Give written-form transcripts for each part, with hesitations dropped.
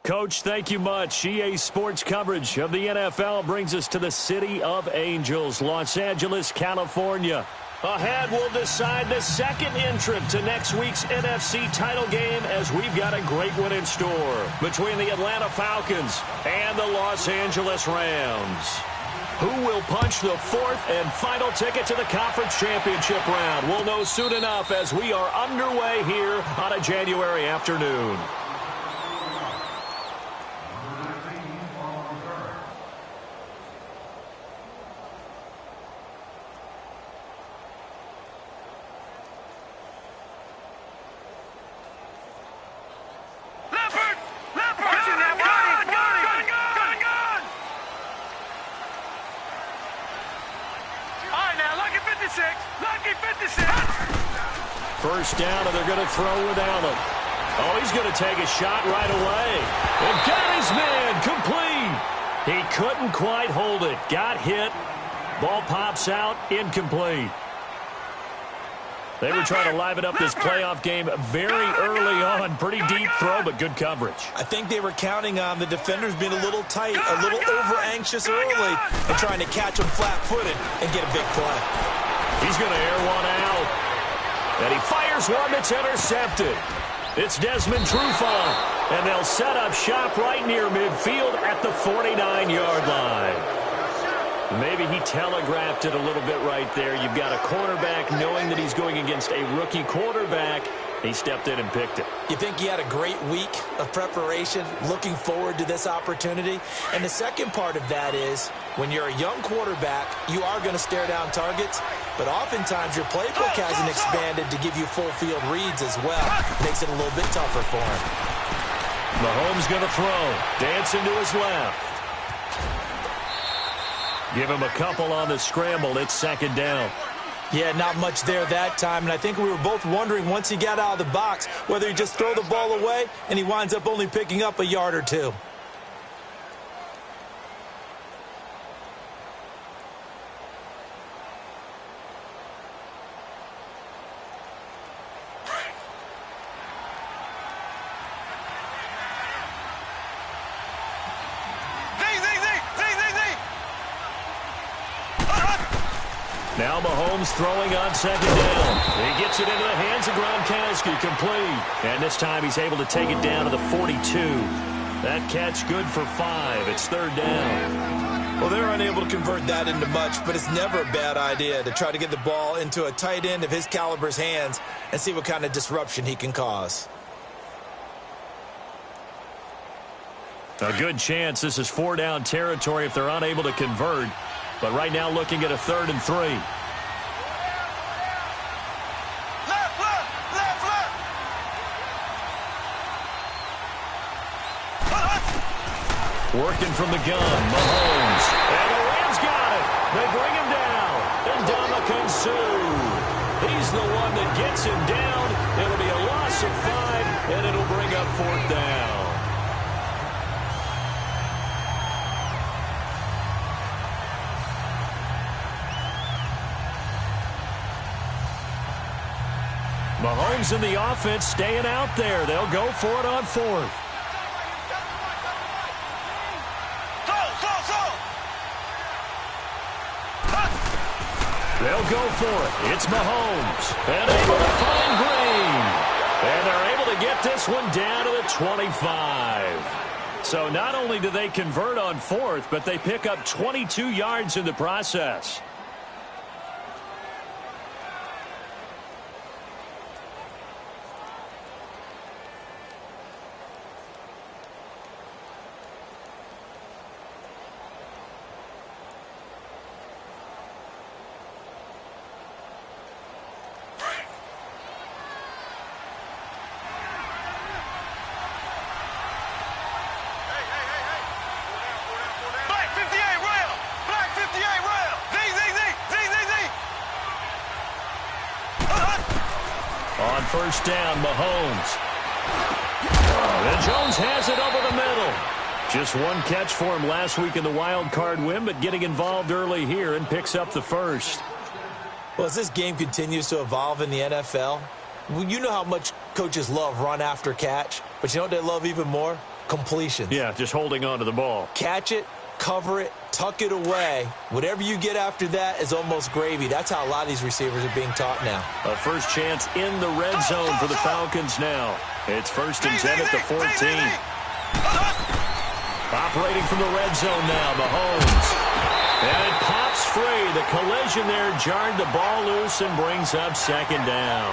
Coach, thank you much. EA Sports coverage of the NFL brings us to the City of Angels, Los Angeles, California. Ahead, we'll decide the second entrant to next week's NFC title game as we've got a great one in store between the Atlanta Falcons and the Los Angeles Rams. Who will punch the fourth and final ticket to the conference championship round? We'll know soon enough as we are underway here on a January afternoon. First down, and they're going to throw without him. Oh, he's going to take a shot right away. And got his man complete. He couldn't quite hold it. Got hit. Ball pops out, incomplete. They were trying to liven up this playoff game very early on. Pretty deep throw, but good coverage. I think they were counting on the defenders being a little tight, a little over-anxious early, and trying to catch them flat-footed and get a big play. He's going to air one out. And he fires one that's intercepted. It's Desmond Trufant. And they'll set up shop right near midfield at the 49-yard line. Maybe he telegraphed it a little bit right there. You've got a cornerback knowing that he's going against a rookie quarterback. He stepped in and picked it. You think he had a great week of preparation, looking forward to this opportunity? And the second part of that is, when you're a young quarterback, you are going to stare down targets, but oftentimes your playbook hasn't expanded to give you full field reads as well. Makes it a little bit tougher for him. Mahomes going to throw. Dancing to his left. Give him a couple on the scramble. It's second down. Yeah, not much there that time, and I think we were both wondering once he got out of the box whether he just throw the ball away, and he winds up only picking up a yard or two. Now Mahomes throwing on second down. He gets it into the hands of Gronkowski, complete. And this time he's able to take it down to the 42. That catch good for 5. It's third down. Well, they're unable to convert that into much, but it's never a bad idea to try to get the ball into a tight end of his caliber's hands and see what kind of disruption he can cause. A good chance this is 4-down territory if they're unable to convert. But right now looking at a 3rd and 3. Working from the gun, Mahomes. And the Rams got it. They bring him down. And Ndamukong Suh. He's the one that gets him down. It'll be a loss of 5, and it'll bring up 4th down. Mahomes in the offense staying out there. They'll go for it on 4th. They'll go for it. It's Mahomes. And able to find Green. And they're able to get this one down to the 25. So not only do they convert on 4th, but they pick up 22 yards in the process. On first down, Mahomes. And Jones has it over the middle. Just one catch for him last week in the wild card win, but getting involved early here and picks up the first. Well, as this game continues to evolve in the NFL, you know how much coaches love run after catch, but you know what they love even more? completions. Yeah, just holding on to the ball. Catch it, cover it, tuck it away. Whatever you get after that is almost gravy. That's how a lot of these receivers are being taught now. A first chance in the red zone for the Falcons now. It's 1st and 10 at the 14. Operating from the red zone now, Mahomes. And it pops free. The collision there jarred the ball loose and brings up 2nd down.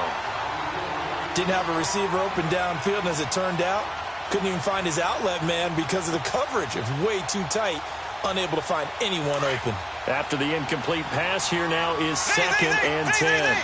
Didn't have a receiver open downfield, and as it turned out, couldn't even find his outlet man because of the coverage. It was way too tight, unable to find anyone open. After the incomplete pass, here now is 2nd and 10.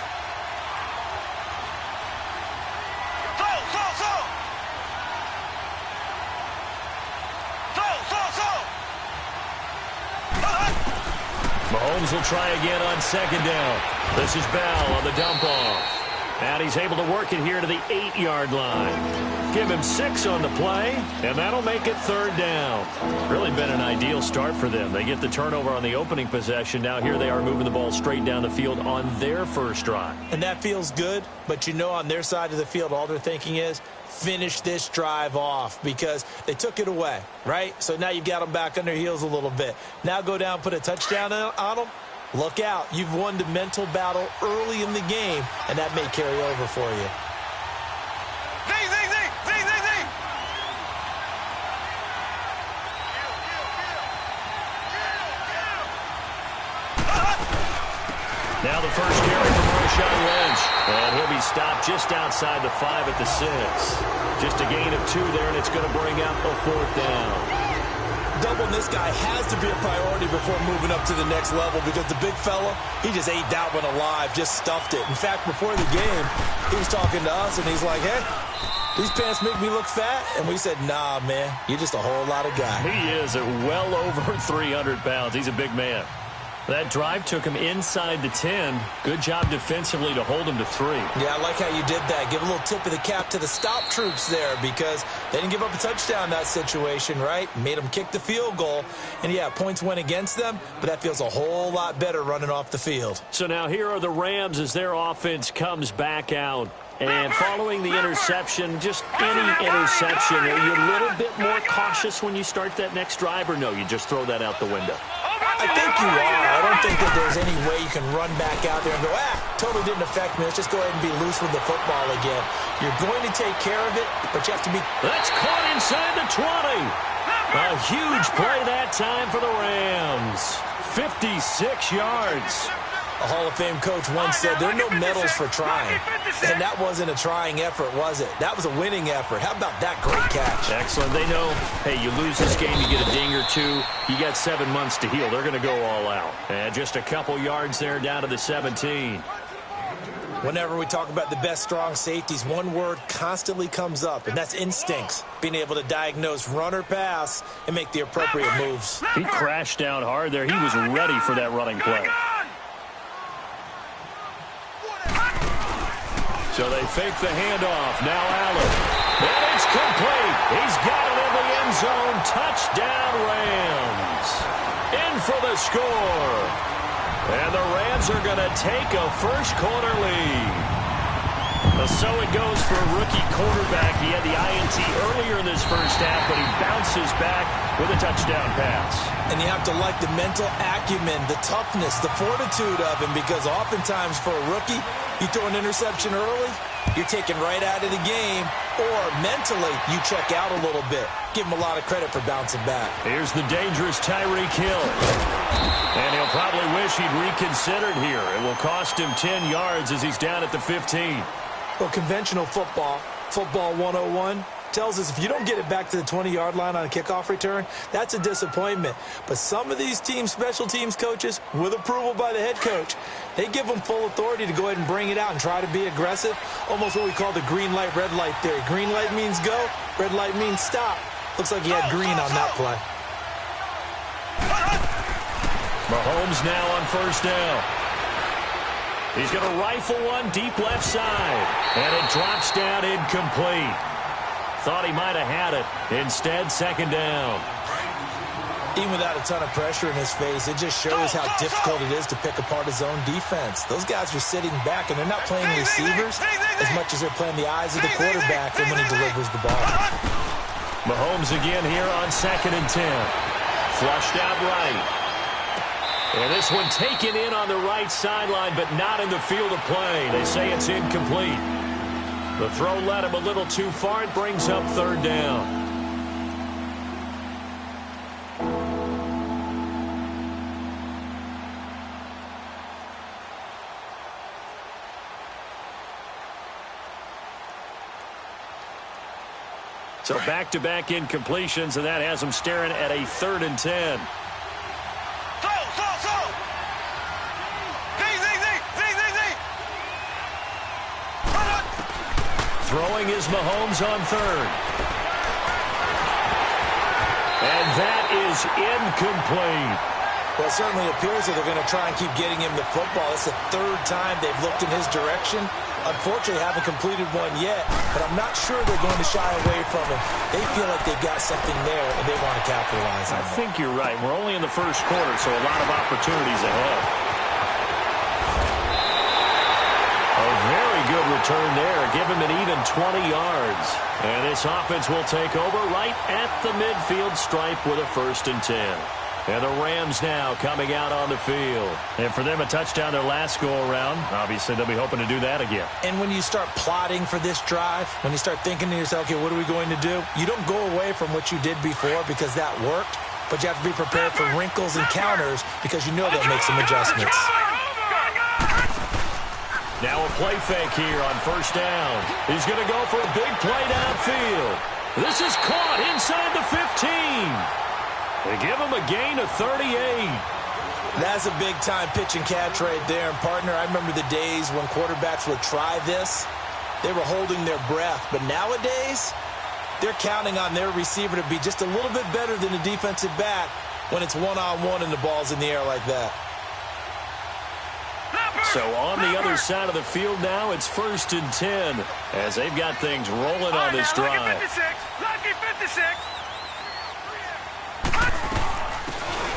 Mahomes will try again on 2nd down. This is Bell on the dump off. And he's able to work it here to the 8-yard line. Give him 6 on the play, and that'll make it 3rd down. Really been an ideal start for them. They get the turnover on the opening possession. Now here they are moving the ball straight down the field on their first drive. And that feels good, but you know on their side of the field, all they're thinking is, finish this drive off because they took it away, right? So now you've got them back on their heels a little bit. Now go down, put a touchdown on them. Look out. You've won the mental battle early in the game, and that may carry over for you. Now the first carry from Marshawn Lynch. And he'll be stopped just outside the 5 at the 6. Just a gain of 2 there, and it's going to bring up a 4th down. Doubling this guy has to be a priority before moving up to the next level because the big fella, he just ate that one alive, just stuffed it. In fact, before the game, he was talking to us, and he's like, hey, these pants make me look fat. And we said, nah, man, you're just a whole lot of guy. He is at well over 300 pounds. He's a big man. That drive took him inside the 10. Good job defensively to hold him to 3. Yeah, I like how you did that. Give a little tip of the cap to the stop troops there because they didn't give up a touchdown in that situation, right? Made them kick the field goal. And, yeah, points went against them, but that feels a whole lot better running off the field. So now here are the Rams as their offense comes back out. And following the interception, just any interception, are you a little bit more cautious when you start that next drive, or no, you just throw that out the window? I think you are. I don't think that there's any way you can run back out there and go, totally didn't affect me. Let's just go ahead and be loose with the football again. You're going to take care of it, but you have to be... That's caught inside the 20. A huge play that time for the Rams. 56 yards. A Hall of Fame coach once said there are no medals for trying. And that wasn't a trying effort, was it? That was a winning effort. How about that great catch? Excellent. They know, hey, you lose this game, you get a ding or 2. You got 7 months to heal. They're going to go all out. And just a couple yards there down to the 17. Whenever we talk about the best strong safeties, one word constantly comes up, and that's instincts. Being able to diagnose run or pass and make the appropriate moves. He crashed down hard there. He was ready for that running play. So they fake the handoff. Now Allen. And it's complete. He's got it in the end zone. Touchdown, Rams. In for the score. And the Rams are going to take a first-quarter lead. So it goes for a rookie quarterback. He had the INT earlier in this first half, but he bounces back with a touchdown pass. And you have to like the mental acumen, the toughness, the fortitude of him, because oftentimes for a rookie, you throw an interception early, you're taken right out of the game, or mentally, you check out a little bit. Give him a lot of credit for bouncing back. Here's the dangerous Tyreek Hill. And he'll probably wish he'd reconsidered here. It will cost him 10 yards as he's down at the 15. Well, conventional football 101, tells us if you don't get it back to the 20-yard line on a kickoff return, that's a disappointment. But some of these team special teams coaches, with approval by the head coach, they give them full authority to go ahead and bring it out and try to be aggressive, almost what we call the green light, red light theory. Green light means go, red light means stop. Looks like he had green on that play. Mahomes now on first down. He's going to rifle one deep left side. And it drops down incomplete. Thought he might have had it. Instead, second down. Even without a ton of pressure in his face, it just shows how difficult it is to pick apart his own defense. Those guys are sitting back, and they're not playing receivers as much as they're playing the eyes of the quarterback and when he delivers the ball. Mahomes again here on 2nd and 10. Flushed out right. And this one taken in on the right sideline, but not in the field of play. They say it's incomplete. The throw led him a little too far. It brings up 3rd down. So back-to-back incompletions, and that has them staring at a 3rd and 10. Throwing is Mahomes on 3rd. And that is incomplete. Well, it certainly appears that they're going to try and keep getting him the football. It's the 3rd time they've looked in his direction. Unfortunately, haven't completed one yet, but I'm not sure they're going to shy away from him. They feel like they've got something there, and they want to capitalize on it. I think you're right. We're only in the 1st quarter, so a lot of opportunities ahead. A very good return there. Give him an even 20 yards. And this offense will take over right at the midfield stripe with a 1st and 10. And the Rams now coming out on the field. And for them, a touchdown their last go-around. Obviously, they'll be hoping to do that again. And when you start plotting for this drive, when you start thinking to yourself, okay, what are we going to do? You don't go away from what you did before because that worked, but you have to be prepared for wrinkles and counters because you know they'll make some adjustments. Now a play fake here on 1st down. He's going to go for a big play downfield. This is caught inside the 15. They give him a gain of 38. That's a big-time pitch and catch right there. And, partner, I remember the days when quarterbacks would try this. They were holding their breath. But nowadays, they're counting on their receiver to be just a little bit better than the defensive back when it's one-on-one and the ball's in the air like that. So on the other side of the field now, it's 1st and 10 as they've got things rolling on this drive. Lucky 56.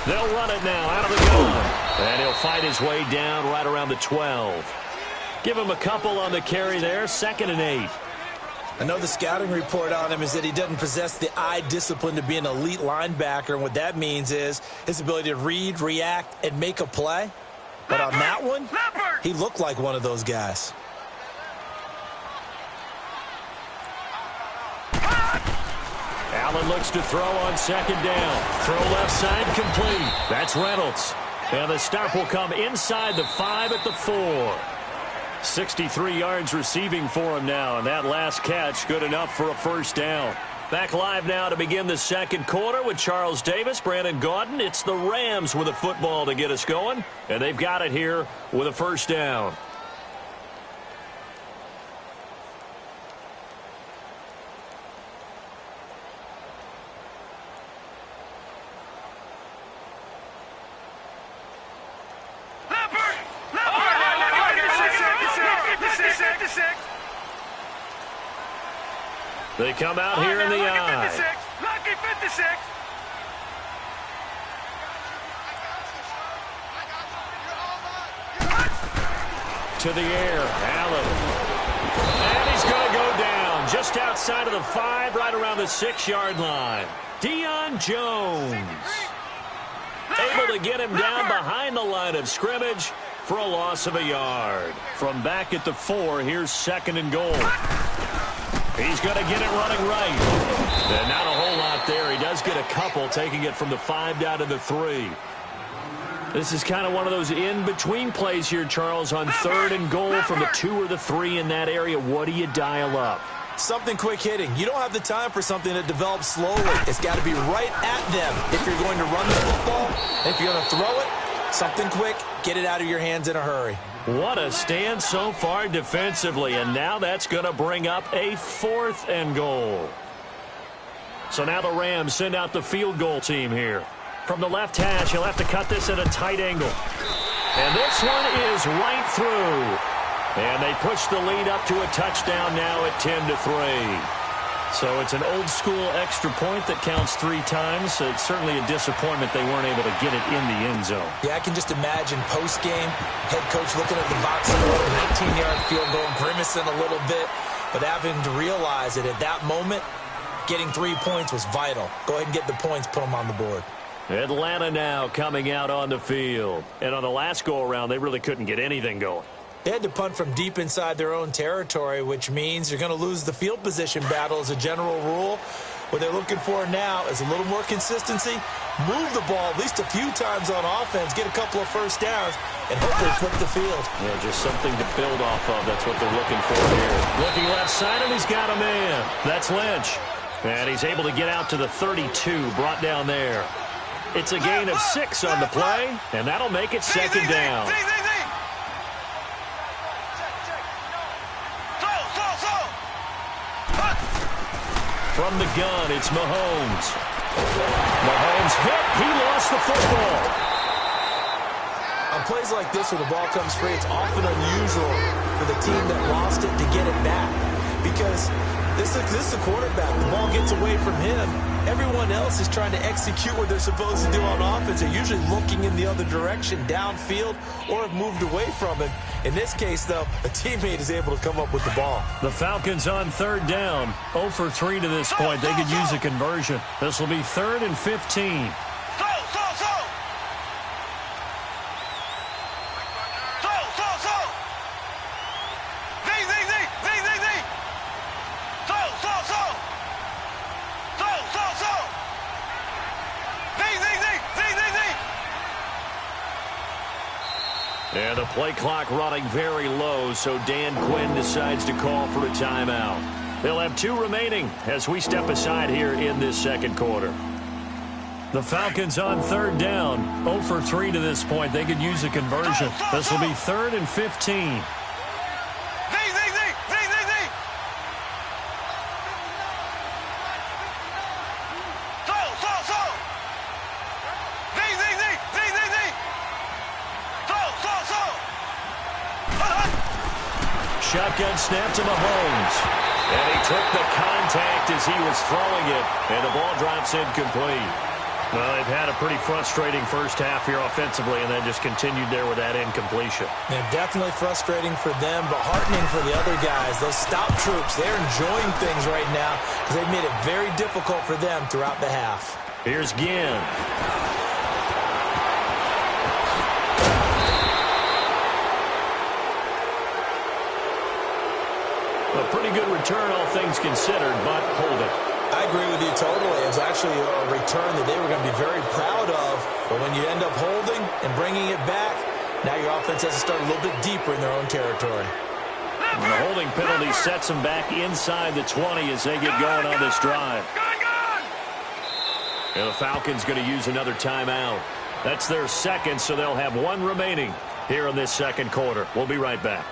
They'll run it now out of the gun. And he'll fight his way down right around the 12. Give him a couple on the carry there. 2nd and 8. I know the scouting report on him is that he doesn't possess the eye discipline to be an elite linebacker. And what that means is his ability to read, react, and make a play. But on that one, he looked like one of those guys. Allen looks to throw on 2nd down. Throw left side complete. That's Reynolds. And the stop will come inside the 5 at the 4. 63 yards receiving for him now. And that last catch good enough for a 1st down. Back live now to begin the 2nd quarter with Charles Davis, Brandon Gaudin. It's the Rams with a football to get us going. And they've got it here with a 1st down. They come out here in the eye. Lucky 56. To the air, Allen. And he's going to go down just outside of the 5, right around the 6-yard line. Deion Jones. Able to get him down behind the line of scrimmage for a loss of a yard. From back at the 4, here's 2nd and goal. He's going to get it running right. And not a whole lot there. He does get a couple, taking it from the 5 down to the 3. This is kind of one of those in-between plays here, Charles, on 3rd and goal from the 2 or the 3 in that area. What do you dial up? Something quick hitting. You don't have the time for something that develops slowly. It's got to be right at them if you're going to run the football. If you're going to throw it, something quick, get it out of your hands in a hurry. What a stand so far defensively, and now that's going to bring up a 4th and goal. So now the Rams send out the field goal team here. From the left hash, he'll have to cut this at a tight angle. And this one is right through. And they push the lead up to a touchdown now at 10-3. So it's an old-school extra point that counts 3 times. So it's certainly a disappointment they weren't able to get it in the end zone. Yeah, I can just imagine post-game, head coach looking at the box score, 19-yard field goal, grimacing a little bit, but having to realize that at that moment, getting 3 points was vital. Go ahead and get the points, put them on the board. Atlanta now coming out on the field. And on the last go-around, they really couldn't get anything going. They had to punt from deep inside their own territory, which means you're going to lose the field position battle as a general rule. What they're looking for now is a little more consistency, move the ball at least a few times on offense, get a couple of first downs, and hopefully flip the field. Yeah, just something to build off of. That's what they're looking for here. Looking left side, and he's got a man. That's Lynch. And he's able to get out to the 32, brought down there. It's a gain of 6 on the play, and that'll make it second down. From the gun, it's Mahomes. Mahomes hit. He lost the football. On plays like this where the ball comes free, it's often unusual for the team that lost it to get it back. Because this is the quarterback. The ball gets away from him. Everyone else is trying to execute what they're supposed to do on offense. They're usually looking in the other direction, downfield, or have moved away from it. In this case, though, a teammate is able to come up with the ball. The Falcons on third down. 0 for 3 to this point. They could use a conversion. This will be 3rd and 15. And the play clock running very low, so Dan Quinn decides to call for a timeout. They'll have 2 remaining as we step aside here in this second quarter. The Falcons on third down. 0 for 3 to this point. They could use a conversion. This will be 3rd and 15. Shotgun snap to Mahomes. And he took the contact as he was throwing it. And the ball drops incomplete. Well, they've had a pretty frustrating first half here offensively, and then just continued there with that incompletion. Yeah, definitely frustrating for them, but heartening for the other guys. Those stop troops, they're enjoying things right now because they've made it very difficult for them throughout the half. Here's Ginn. A pretty good return, all things considered, but hold it. I agree with you totally. It was actually a return that they were going to be very proud of. But when you end up holding and bringing it back, now your offense has to start a little bit deeper in their own territory. And the holding penalty sets them back inside the 20 as they get going on this drive. And the Falcons going to use another timeout. That's their second, so they'll have 1 remaining here in this second quarter. We'll be right back.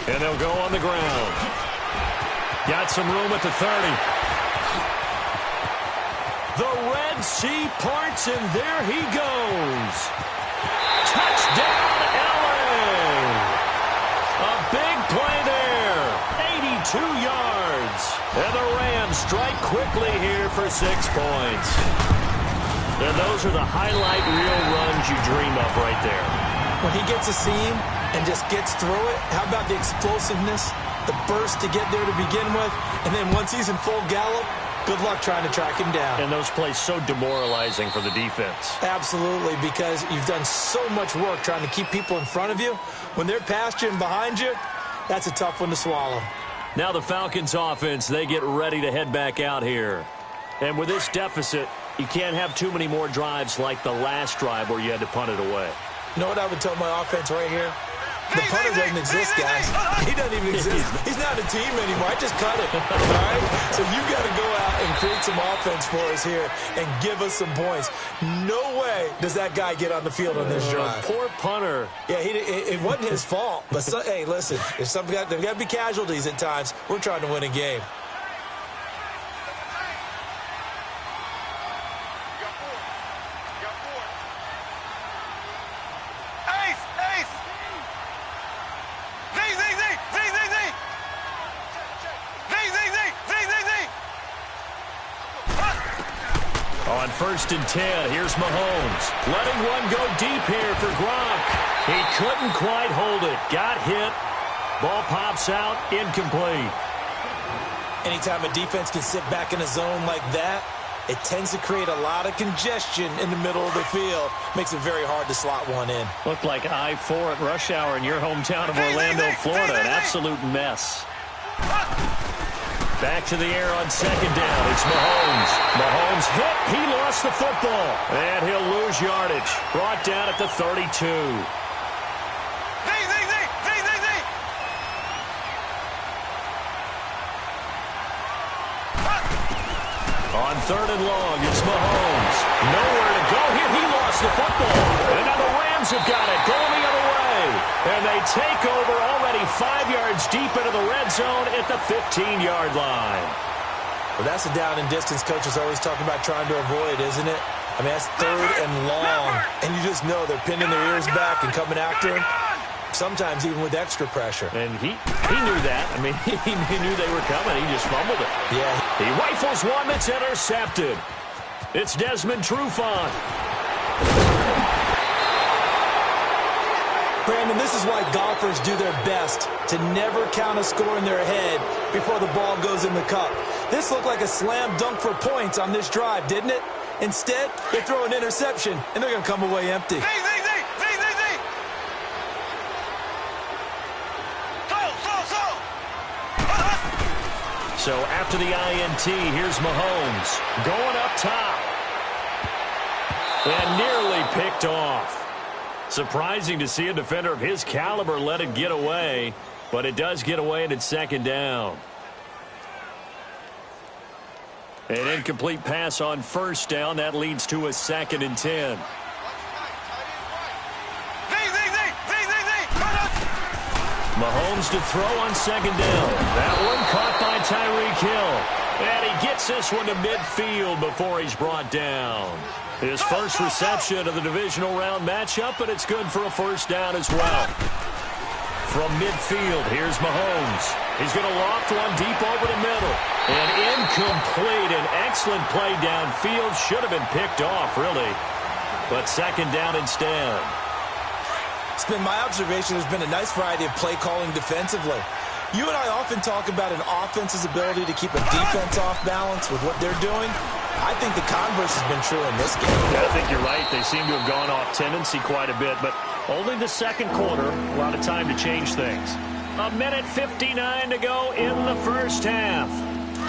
And they'll go on the ground. Got some room at the 30. The Red Sea parts, and there he goes. Touchdown, LA! A big play there. 82 yards. And the Rams strike quickly here for 6 points. And those are the highlight reel runs you dream of right there. When he gets a seam and just gets through it, how about the explosiveness, the burst to get there to begin with, and then once he's in full gallop, good luck trying to track him down. And those plays so demoralizing for the defense. Absolutely, because you've done so much work trying to keep people in front of you. When they're past you and behind you, that's a tough one to swallow. Now the Falcons offense, they get ready to head back out here. And with this deficit, you can't have too many more drives like the last drive where you had to punt it away. You know what I would tell my offense right here? The punter doesn't exist, guys. He doesn't even exist. He's not a team anymore. I just cut it. All right? So you got to go out and create some offense for us here and give us some points. No way does that guy get on the field on this drive. Poor punter. Yeah, it wasn't his fault. But, hey, listen, there's got to be casualties at times. We're trying to win a game. 1st and 10. Here's Mahomes. Letting one go deep here for Gronk. He couldn't quite hold it. Got hit. Ball pops out. Incomplete. Anytime a defense can sit back in a zone like that, it tends to create a lot of congestion in the middle of the field. Makes it very hard to slot one in. Looked like I-4 at rush hour in your hometown of Orlando, Florida. An absolute mess. Back to the air on 2nd down. It's Mahomes. Mahomes hit. He lost the football. And he'll lose yardage. Brought down at the 32. On 3rd and long, it's Mahomes. Nowhere to go here. He lost the football. And now the Rams have got it. Going the other way. And they take over already 5 yards deep into the red zone at the 15-yard line. Well, that's a down and distance coaches always talking about trying to avoid, isn't it? I mean, that's 3rd and long. And you just know they're pinning their ears back and coming after him. Sometimes even with extra pressure. And he knew that. I mean, he knew they were coming. He just fumbled it. Yeah. He rifles one that's intercepted. It's Desmond Trufant. Brandon, this is why golfers do their best to never count a score in their head before the ball goes in the cup. This looked like a slam dunk for points on this drive, didn't it? Instead, they throw an interception, and they're going to come away empty. So after the INT, here's Mahomes going up top. And nearly picked off. Surprising to see a defender of his caliber let it get away, but it does get away and it's 2nd down. An incomplete pass on 1st down. That leads to a 2nd and 10. Mahomes to throw on 2nd down. That one caught by Tyreek Hill. And he gets this one to midfield before he's brought down. His first reception of the divisional round matchup, but it's good for a 1st down as well. From midfield, here's Mahomes. He's going to loft one deep over the middle. And incomplete. An excellent play downfield. Should have been picked off, really. But 2nd down instead. It's been my observation there's been a nice variety of play calling defensively. You and I often talk about an offense's ability to keep a defense off balance with what they're doing. I think the converse has been true in this game. Yeah, I think you're right. They seem to have gone off tendency quite a bit, but only the 2nd quarter. A lot of time to change things. 1:59 to go in the 1st half.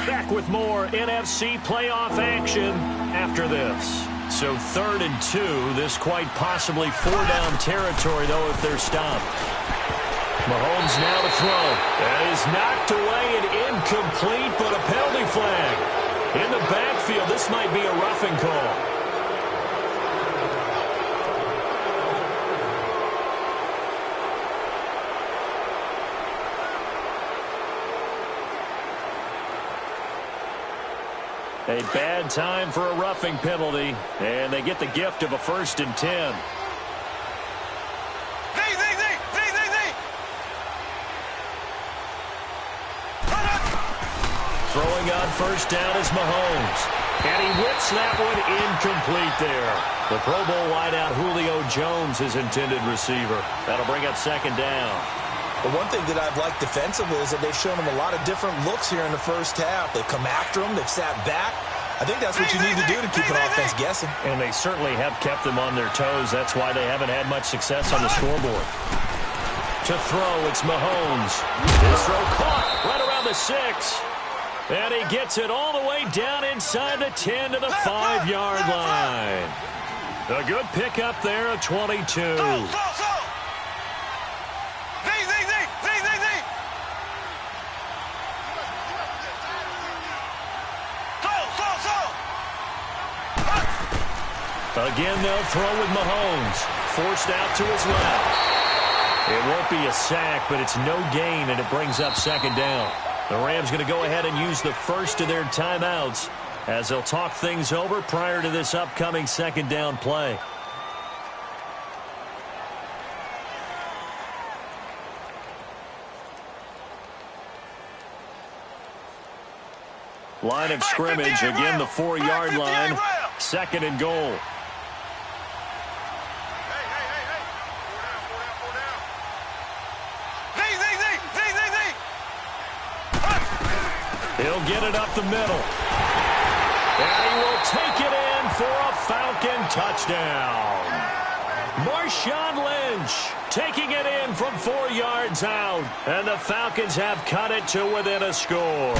Back with more NFC playoff action after this. So 3rd and 2. This quite possibly 4-down territory, though, if they're stopped. Mahomes now to throw. That is knocked away and incomplete, but a penalty flag. In the backfield, this might be a roughing call. A bad time for a roughing penalty, and they get the gift of a 1st and 10. Throwing on 1st down is Mahomes. And he whips that one incomplete there. The Pro Bowl wideout Julio Jones, his intended receiver. That'll bring up 2nd down. The one thing that I've liked defensively is that they've shown them a lot of different looks here in the 1st half. They've come after them. They've sat back. I think that's what you need to do to keep an offense guessing. And they certainly have kept them on their toes. That's why they haven't had much success on the scoreboard. To throw, it's Mahomes. His throw caught right around the 6. And he gets it all the way down inside the 10 to the 5-yard line. A good pickup there at 22. Again, they'll throw with Mahomes. Forced out to his left. It won't be a sack, but it's no gain, and it brings up 2nd down. The Rams going to go ahead and use the first of their timeouts as they'll talk things over prior to this upcoming 2nd down play. Line of scrimmage, again the 4-yard line. 2nd and goal. He'll get it up the middle. And he will take it in for a Falcon touchdown. Marshawn Lynch taking it in from 4 yards out. And the Falcons have cut it to within a score.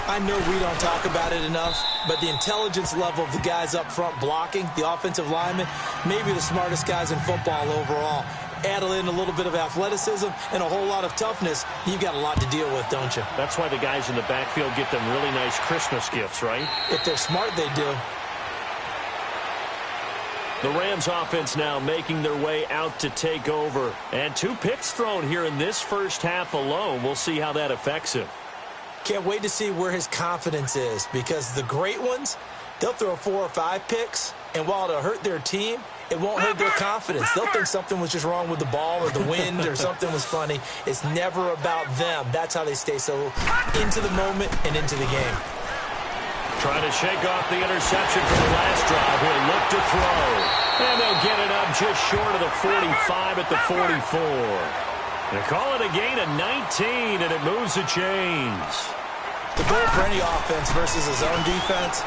I know we don't talk about it enough, but the intelligence level of the guys up front blocking, the offensive linemen, maybe the smartest guys in football overall. Add in a little bit of athleticism and a whole lot of toughness, you've got a lot to deal with, don't you? That's why the guys in the backfield get them really nice Christmas gifts, right? If they're smart, they do. The Rams offense now making their way out to take over. And 2 picks thrown here in this first half alone. We'll see how that affects him. Can't wait to see where his confidence is, because the great ones, they'll throw 4 or 5 picks, and while it'll hurt their team, it won't hurt their confidence. They'll think something was just wrong with the ball or the wind or something was funny. It's never about them. That's how they stay so into the moment and into the game. Trying to shake off the interception from the last drive. He'll look to throw. And they'll get it up just short of the 45 at the 44. They call it a gain of 19, and it moves the chains. The goal for any offense versus a zone defense,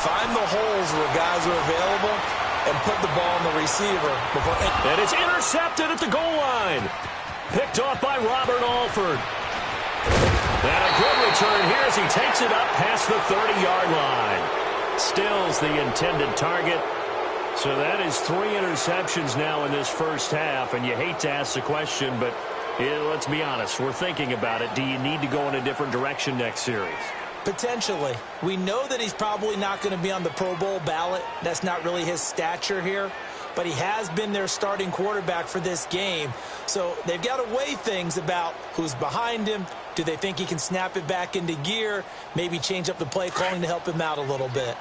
find the holes where guys are available and put the ball on the receiver before. And it's intercepted at the goal line. Picked off by Robert Alford. And a good return here as he takes it up past the 30-yard line. Stills the intended target. So that is 3 interceptions now in this first half. And you hate to ask the question, but let's be honest. We're thinking about it. Do you need to go in a different direction next series? Potentially. We know that he's probably not going to be on the Pro Bowl ballot. That's not really his stature here. But he has been their starting quarterback for this game. So they've got to weigh things about who's behind him. Do they think he can snap it back into gear? Maybe change up the play calling to help him out a little bit.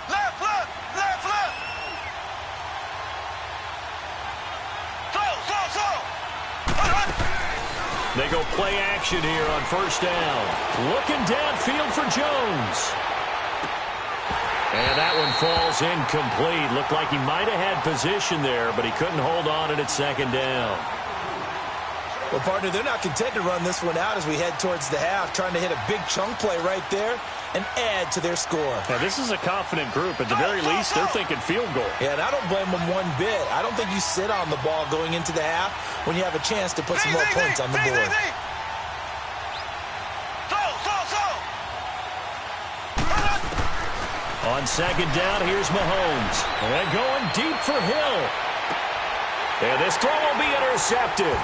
Left, left, left, left. They go play action here on first down. Looking downfield for Jones. And that one falls incomplete. Looked like he might have had position there, but he couldn't hold on it at 2nd down. Well, partner, they're not content to run this one out as we head towards the half, trying to hit a big chunk play right there and add to their score. Now, this is a confident group. At the very least, they're thinking field goal. Yeah, and I don't blame them one bit. I don't think you sit on the ball going into the half when you have a chance to put some more points on the board. On 2nd down, here's Mahomes. And going deep for Hill. And this throw will be intercepted.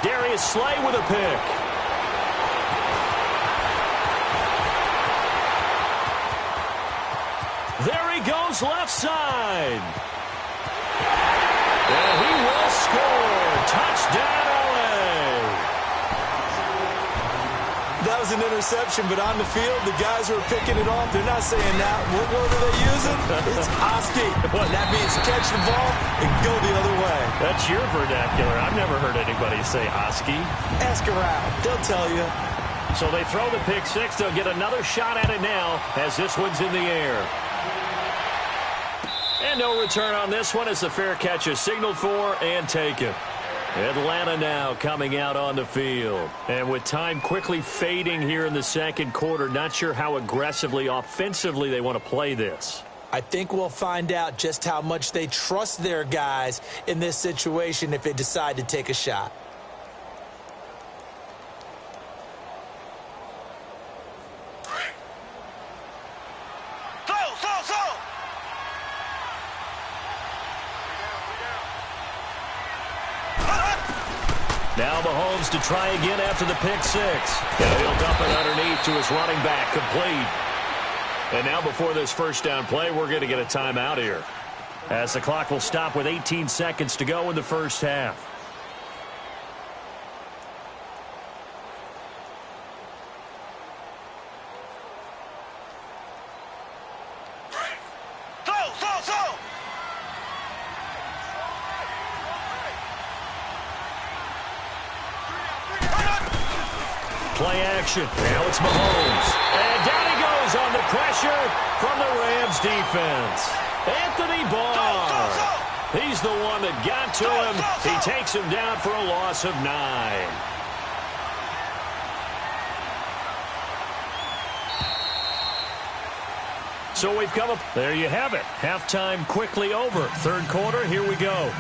Darius Slay with a pick. There he goes left side. And he will score. Touchdown, LA. That was an interception, but on the field, the guys who are picking it off, they're not saying that. What word are they using? It's Oski. That means catch the ball and go the other way. That's your vernacular. I've never heard anybody say Oski. Ask around. They'll tell you. So they throw the pick 6. They'll get another shot at it now as this one's in the air. And no return on this one as the fair catch is signaled for and taken. Atlanta now coming out on the field. And with time quickly fading here in the 2nd quarter, not sure how aggressively, offensively they want to play this. I think we'll find out just how much they trust their guys in this situation if they decide to take a shot. Now Mahomes to try again after the pick 6. And he'll dump it underneath to his running back, complete. And now before this first down play, we're going to get a timeout here, as the clock will stop with 18 seconds to go in the first half. Play action. Now it's Mahomes. And down he goes is under pressure from the Rams defense. Anthony Barr. He's the one that got to him. He takes him down for a loss of 9. So we've come up. There you have it. Halftime quickly over. Third quarter, here we go.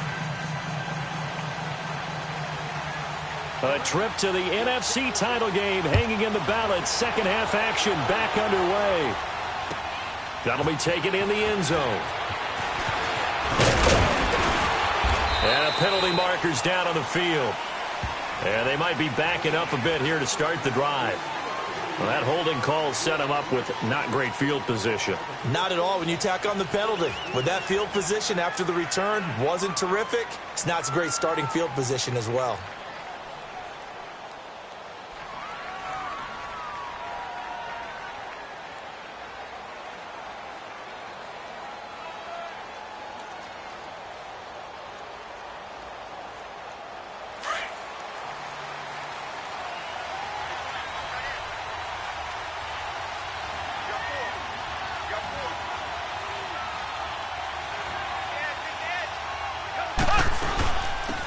A trip to the NFC title game hanging in the balance. Second half action back underway. That'll be taken in the end zone. And a penalty marker's down on the field. And they might be backing up a bit here to start the drive. Well, that holding call set him up with not great field position. Not at all when you tack on the penalty. With that field position after the return wasn't terrific, it's not a great starting field position as well.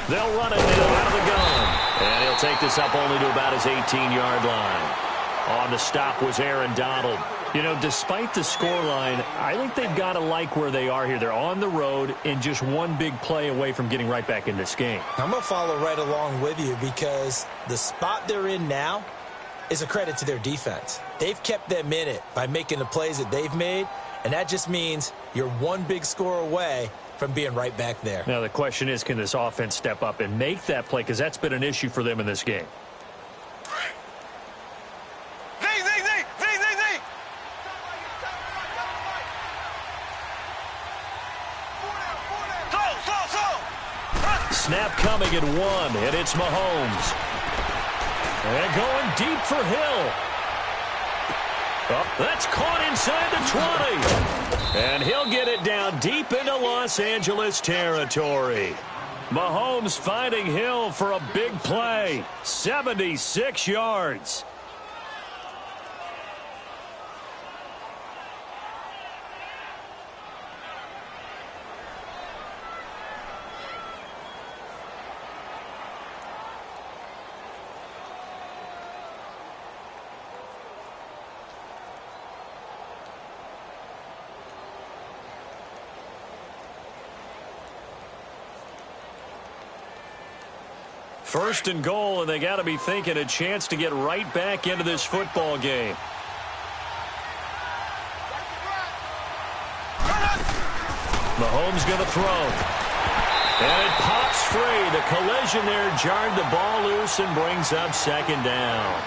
They'll run it now out of the gun. And he'll take this up only to about his 18-yard line. On the stop was Aaron Donald. You know, despite the scoreline, I think they've got to like where they are here. They're on the road and just one big play away from getting right back in this game. I'm going to follow right along with you because the spot they're in now is a credit to their defense. They've kept them in it by making the plays that they've made, and that just means you're one big score away from being right back there. Now, the question is, can this offense step up and make that play? Because that's been an issue for them in this game. Snap coming at 1, and it's Mahomes. And going deep for Hill. Oh, that's caught inside the 20. And he'll get it down deep into Los Angeles territory. Mahomes finding Hill for a big play. 76 yards. First and goal, and they got to be thinking a chance to get right back into this football game. Mahomes going to throw. And it pops free. The collision there jarred the ball loose and brings up second down.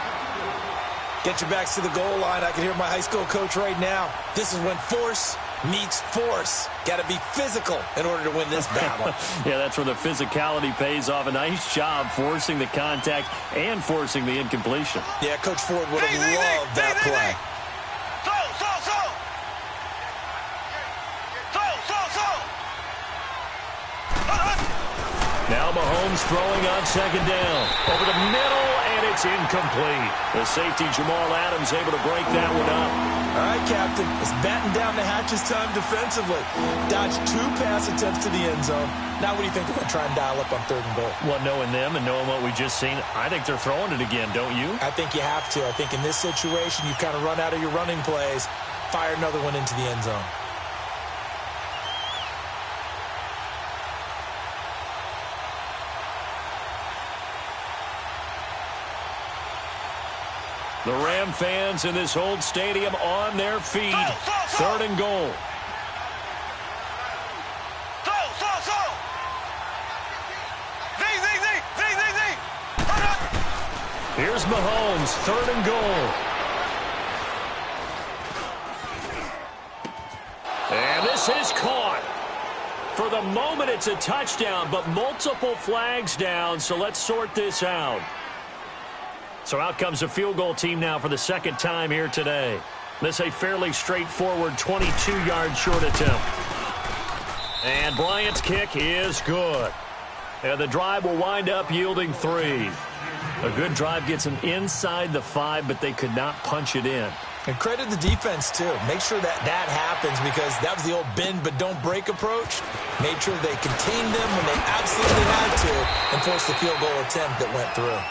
Get your backs to the goal line. I can hear my high school coach right now. This is when force meets force. Got to be physical in order to win this battle. Yeah, that's where the physicality pays off. A nice job forcing the contact and forcing the incompletion. Yeah, Coach Ford would have loved that play. Now Mahomes throwing on second down. Over the middle, and it's incomplete. The safety, Jamal Adams, able to break that one up. All right, Captain. It's batten down the hatches time defensively. Dodged 2 pass attempts to the end zone. Now what do you think they're going to try and dial up on third and goal? Well, knowing them and knowing what we just seen, I think they're throwing it again, don't you? I think you have to. I think in this situation, you've kind of run out of your running plays. Fire another one into the end zone. The Ram fans in this old stadium on their feet. Third and goal. Here's Mahomes, third and goal. And this is caught. For the moment, it's a touchdown, but multiple flags down, so let's sort this out. So out comes a field goal team now for the second time here today. This a fairly straightforward 22-yard short attempt. And Bryant's kick is good. And the drive will wind up yielding 3. A good drive gets them inside the 5, but they could not punch it in. And credit the defense, too. Make sure that that happens because that was the old bend but don't break approach. Made sure they contained them when they absolutely had to and forced the field goal attempt that went through.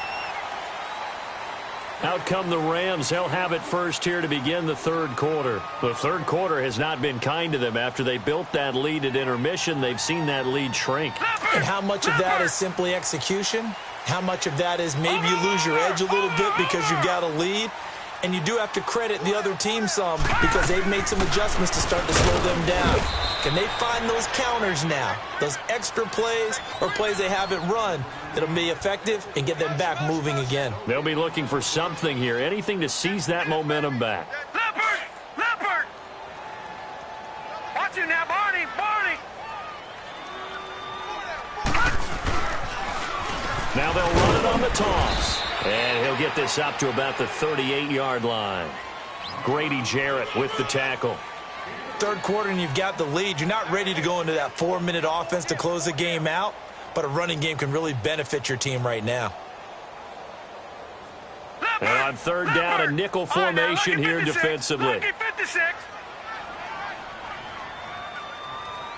Out come the Rams. They'll have it first here to begin the third quarter. The third quarter has not been kind to them. After they built that lead at intermission, they've seen that lead shrink. And how much of that is simply execution? How much of that is maybe you lose your edge a little bit because you've got a lead? And you do have to credit the other team some because they've made some adjustments to start to slow them down. Can they find those counters now, those extra plays or plays they haven't run that'll be effective and get them back moving again? They'll be looking for something here, anything to seize that momentum back. Leopard! Leopard! Watch it now, Barney! Barney! Now they'll run it on the toss. And he'll get this up to about the 38-yard line. Grady Jarrett with the tackle. Third quarter and you've got the lead. You're not ready to go into that 4-minute offense to close the game out, but a running game can really benefit your team right now. And on third down, a nickel formation here defensively. Lucky 56.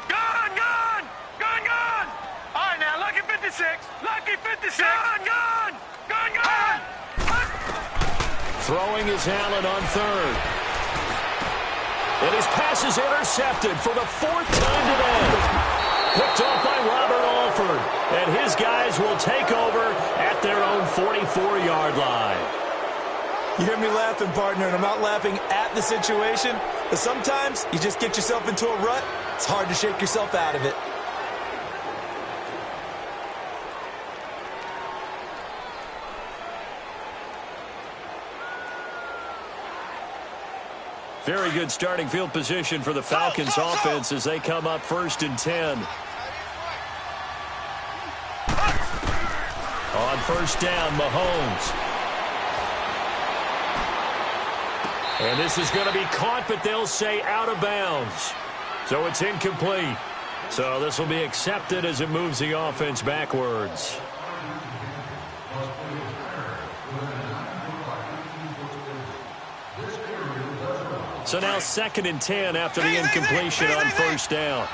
Gone, gone, gone, gone. All right, now, lucky 56. Lucky 56. Gone, gone, gone, gone. Throwing is Allen on third. And his pass is intercepted for the fourth time today. Picked off by Robert Alford. And his guys will take over at their own 44-yard line. You hear me laughing, partner, and I'm not laughing at the situation, but sometimes you just get yourself into a rut. It's hard to shake yourself out of it. Very good starting field position for the Falcons offense as they come up 1st and 10. On first down, Mahomes. And this is going to be caught, but they'll say out of bounds. So it's incomplete. So this will be accepted as it moves the offense backwards. So now 2nd and 10 after the incompletion on first down.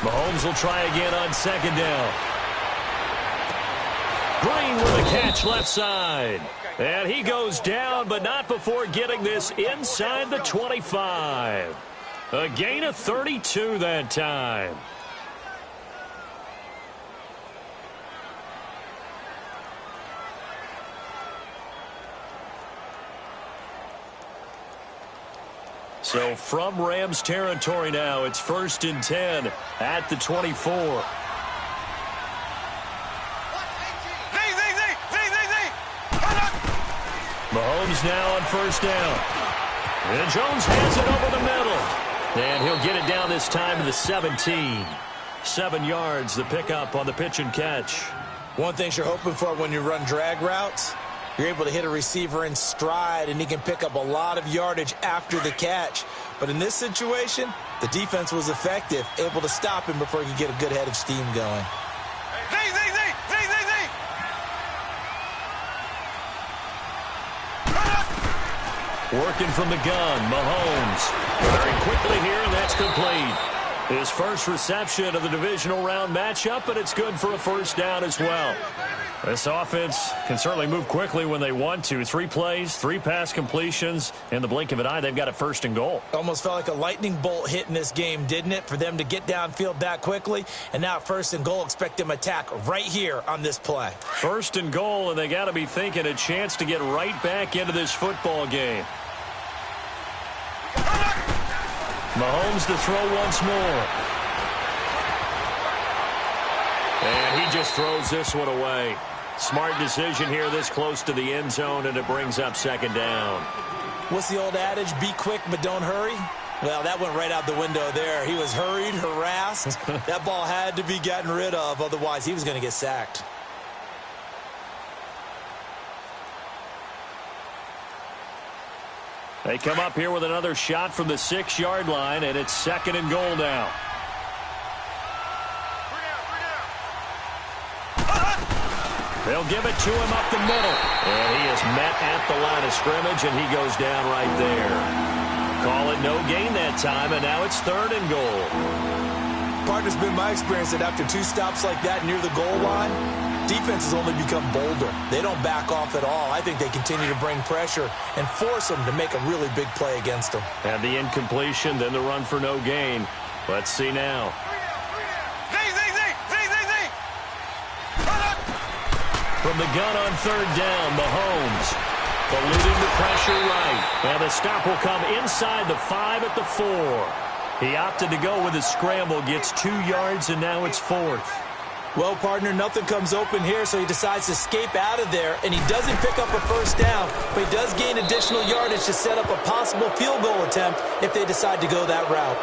Mahomes will try again on 2nd down. Green with a catch left side. And he goes down, but not before getting this inside the 25. A gain of 32 that time. So from Rams territory now, it's 1st and 10 at the 24. Mahomes now on first down. And Jones has it over the middle. And he'll get it down this time to the 17. 7 yards, the pickup on the pitch and catch. One thing you're hoping for when you run drag routes, you're able to hit a receiver in stride, and he can pick up a lot of yardage after the catch. But in this situation, the defense was effective, able to stop him before he could get a good head of steam going. Working from the gun, Mahomes. Very quickly here, and that's complete. His first reception of the divisional round matchup, but it's good for a first down as well. This offense can certainly move quickly when they want to. 3 plays, 3 pass completions. In the blink of an eye, they've got a 1st and goal. Almost felt like a lightning bolt hit in this game, didn't it? For them to get downfield that quickly. And now 1st and goal, expect them to attack right here on this play. 1st and goal, and they got to be thinking a chance to get right back into this football game. Mahomes to throw once more. And he just throws this one away. Smart decision here this close to the end zone, and it brings up 2nd down. What's the old adage? Be quick, but don't hurry. Well, that went right out the window there. He was hurried, harassed. That ball had to be gotten rid of, otherwise he was going to get sacked. They come up here with another shot from the 6-yard line, and it's 2nd and goal now. They'll give it to him up the middle. And he is met at the line of scrimmage, and he goes down right there. Call it no gain that time, and now it's 3rd and goal. Partner's been my experience that after 2 stops like that near the goal line, defenses only become bolder. They don't back off at all. I think they continue to bring pressure and force them to make a really big play against them. And the incompletion, then the run for no gain. Let's see now. From the gun on 3rd down, Mahomes eluding the pressure right. And the stop will come inside the 5 at the 4. He opted to go with a scramble, gets 2 yards, and now it's 4th. Well, partner, nothing comes open here, so he decides to escape out of there, and he doesn't pick up a 1st down, but he does gain additional yardage to set up a possible field goal attempt if they decide to go that route.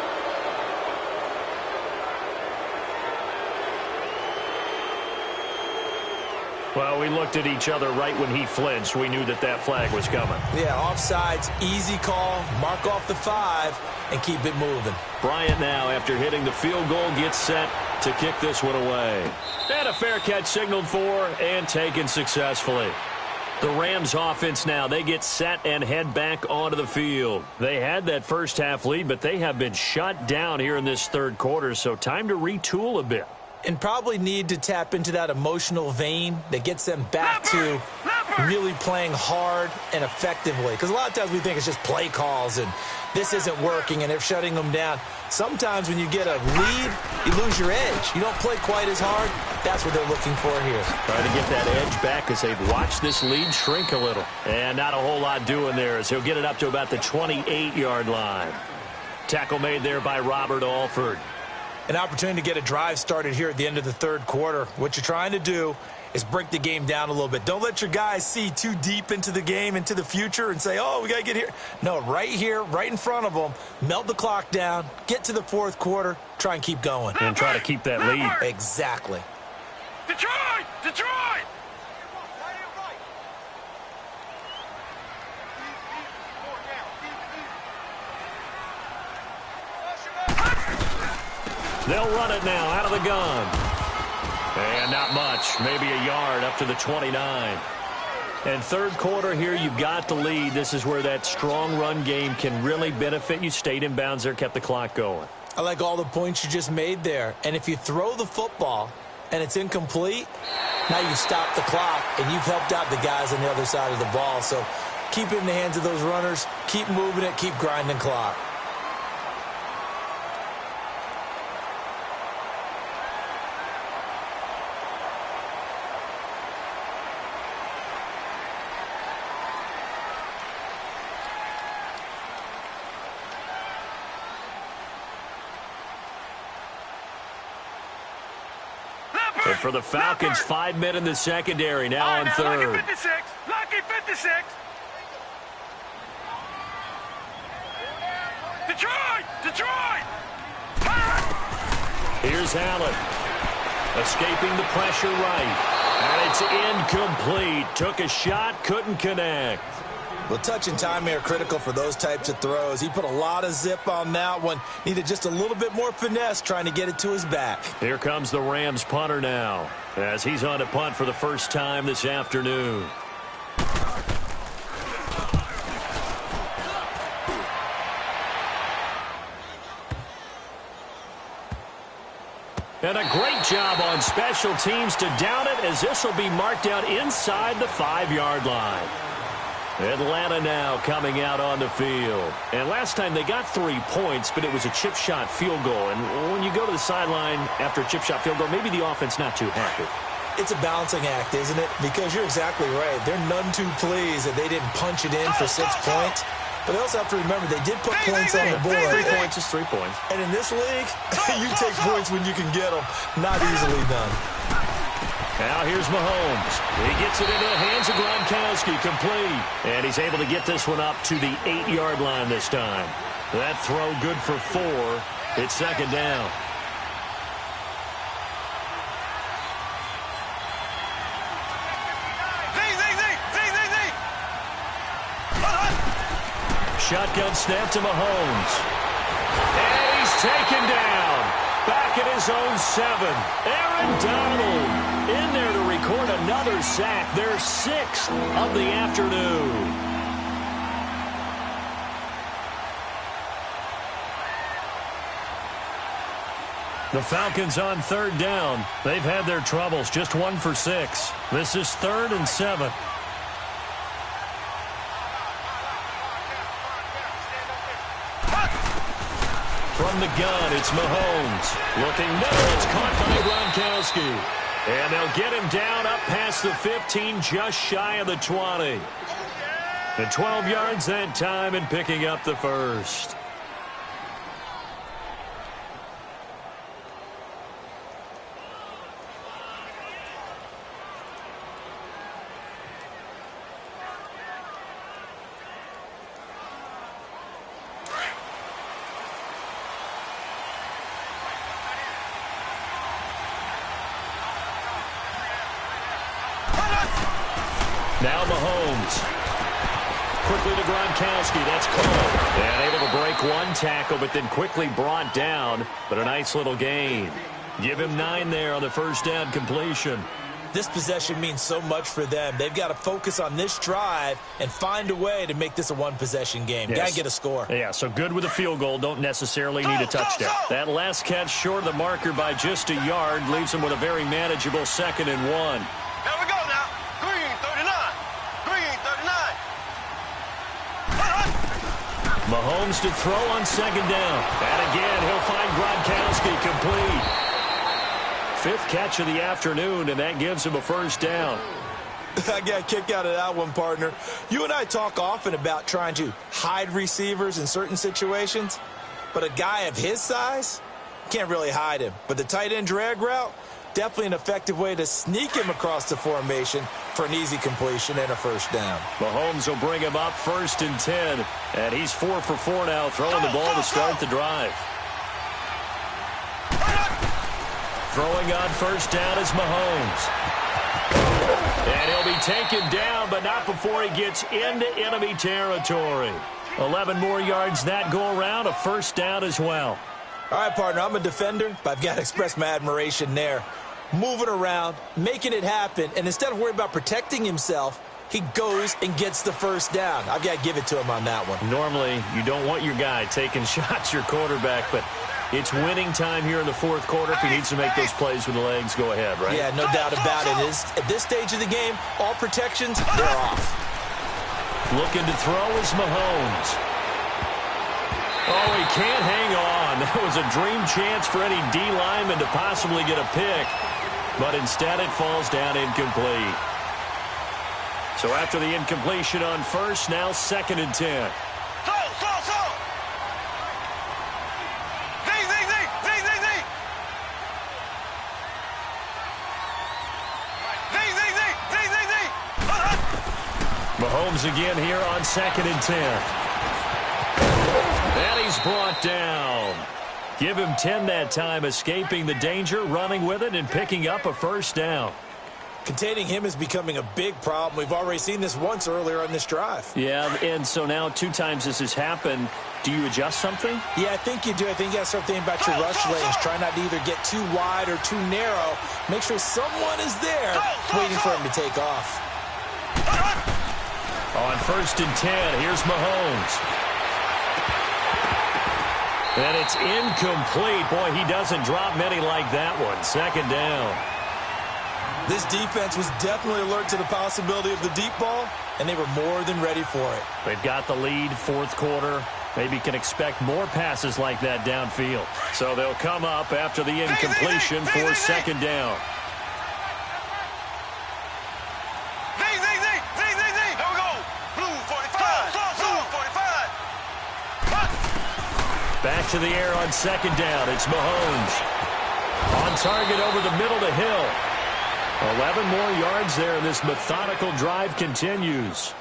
Well, we looked at each other right when he flinched. We knew that that flag was coming. Yeah, offsides, easy call, mark off the 5, and keep it moving. Bryant now, after hitting the field goal, gets set to kick this one away. And a fair catch signaled for and taken successfully. The Rams offense now, they get set and head back onto the field. They had that first half lead, but they have been shut down here in this 3rd quarter, so time to retool a bit. And probably need to tap into that emotional vein that gets them back to really playing hard and effectively. Because a lot of times we think it's just play calls and this isn't working and they're shutting them down. Sometimes when you get a lead, you lose your edge. You don't play quite as hard. That's what they're looking for here. Trying to get that edge back as they've watched this lead shrink a little. And not a whole lot doing there as he'll get it up to about the 28-yard line. Tackle made there by Robert Alford. An opportunity to get a drive started here at the end of the 3rd quarter. What you're trying to do is break the game down a little bit. Don't let your guys see too deep into the game, into the future, and say, oh, we got to get here. No, right here, right in front of them, melt the clock down, get to the 4th quarter, try and keep going. And try to keep that lead. Exactly. Detroit! Detroit! They'll run it now out of the gun. And not much, maybe a yard up to the 29. And 3rd quarter here, you've got the lead. This is where that strong run game can really benefit you. Stayed in bounds there, kept the clock going. I like all the points you just made there. And if you throw the football and it's incomplete, now you've stopped the clock and you've helped out the guys on the other side of the ball. So keep it in the hands of those runners. Keep moving it. Keep grinding clock. And for the Falcons, 5 men in the secondary now on 3rd. Lucky 56. Lucky 56. Detroit! Detroit! Here's Allen. Escaping the pressure right. And it's incomplete. Took a shot, couldn't connect. Well, touch and time are critical for those types of throws. He put a lot of zip on that one. Needed just a little bit more finesse trying to get it to his back. Here comes the Rams punter now as he's on to punt for the first time this afternoon. And a great job on special teams to down it as this will be marked out inside the 5-yard line. Atlanta now coming out on the field. And last time they got 3 points, but it was a chip shot field goal. And when you go to the sideline after a chip shot field goal, maybe the offense not too happy. It's a balancing act, isn't it? Because you're exactly right. They're none too pleased that they didn't punch it in for 6 points. But they also have to remember they did put points on the board. 3 points is 3 points. And in this league, you take points when you can get them. Not easily done. Now here's Mahomes. He gets it into the hands of Gronkowski, complete. And he's able to get this one up to the 8-yard line this time. That throw good for 4. It's 2nd down. Shotgun snap to Mahomes. And he's taken down. Back at his own 7. Aaron Donald in there to record another sack. Their 6th of the afternoon. The Falcons on 3rd down. They've had their troubles, just 1 for 6. This is 3rd and 7. From the gun, it's Mahomes. Looking middle, it's caught by Gronkowski. And they'll get him down up past the 15, just shy of the 20. The 12 yards that time and picking up the first. Now Mahomes. Quickly to Gronkowski. That's called. And able to break one tackle, but then quickly brought down. But a nice little gain. Give him 9 there on the first down completion. This possession means so much for them. They've got to focus on this drive and find a way to make this a one-possession game. Yes. Got to get a score. Yeah, so good with a field goal. Don't necessarily need a touchdown. That last catch short of the marker by just a yard leaves them with a very manageable 2nd and 1. Here we go now. Green 39. Green 39. Mahomes to throw on 2nd down. And again, he'll find Gronkowski complete. 5th catch of the afternoon, and that gives him a first down. I got a kick out of that one, partner. You and I talk often about trying to hide receivers in certain situations, but a guy of his size, can't really hide him. But the tight end drag route, definitely an effective way to sneak him across the formation for an easy completion and a first down. Mahomes will bring him up 1st and 10, and he's 4 for 4 now, throwing the ball to start the drive. Throwing on first down is Mahomes. And he'll be taken down, but not before he gets into enemy territory. 11 more yards that go around, a first down as well. All right, partner, I'm a defender, but I've got to express my admiration there. Moving around, making it happen, and instead of worrying about protecting himself, he goes and gets the first down. I've got to give it to him on that one. Normally, you don't want your guy taking shots, your quarterback, but it's winning time here in the 4th quarter. If he needs to make those plays with the legs, go ahead, right? Yeah, no doubt about it. At this stage of the game, all protections, they're off. Looking to throw is Mahomes. Oh, he can't hang on. That was a dream chance for any D lineman to possibly get a pick, but instead it falls down incomplete. So after the incompletion on first, now 2nd and 10. Mahomes again here on 2nd and 10. And he's brought down. Give him 10 that time, escaping the danger, running with it, and picking up a first down. Containing him is becoming a big problem. We've already seen this once earlier on this drive. Yeah, and so now 2 times this has happened. Do you adjust something? Yeah, I think you do. I think you got to start thinking about your rush lanes. Try not to either get too wide or too narrow. Make sure someone is there waiting for him to take off. On 1st and 10, here's Mahomes. And it's incomplete. Boy, he doesn't drop many like that one. 2nd down. This defense was definitely alert to the possibility of the deep ball, and they were more than ready for it. They've got the lead, 4th quarter. Maybe can expect more passes like that downfield. So they'll come up after the incompletion for 2nd down. Back to the air on 2nd down. It's Mahomes. On target over the middle to Hill. 11 more yards there, and this methodical drive continues.